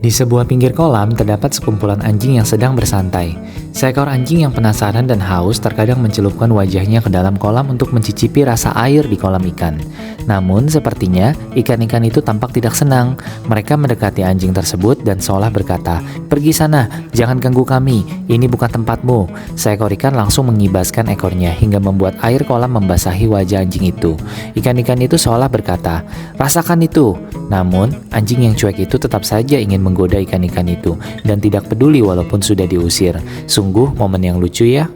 Di sebuah pinggir kolam terdapat sekumpulan anjing yang sedang bersantai. Seekor anjing yang penasaran dan haus terkadang mencelupkan wajahnya ke dalam kolam untuk mencicipi rasa air di kolam ikan. Namun sepertinya ikan-ikan itu tampak tidak senang. Mereka mendekati anjing tersebut dan seolah berkata, "Pergi sana, jangan ganggu kami, ini bukan tempatmu." Seekor ikan langsung mengibaskan ekornya hingga membuat air kolam membasahi wajah anjing itu. Ikan-ikan itu seolah berkata, "Rasakan itu." Namun, anjing yang cuek itu tetap saja ingin menggoda ikan-ikan itu dan tidak peduli walaupun sudah diusir. Sungguh momen yang lucu ya.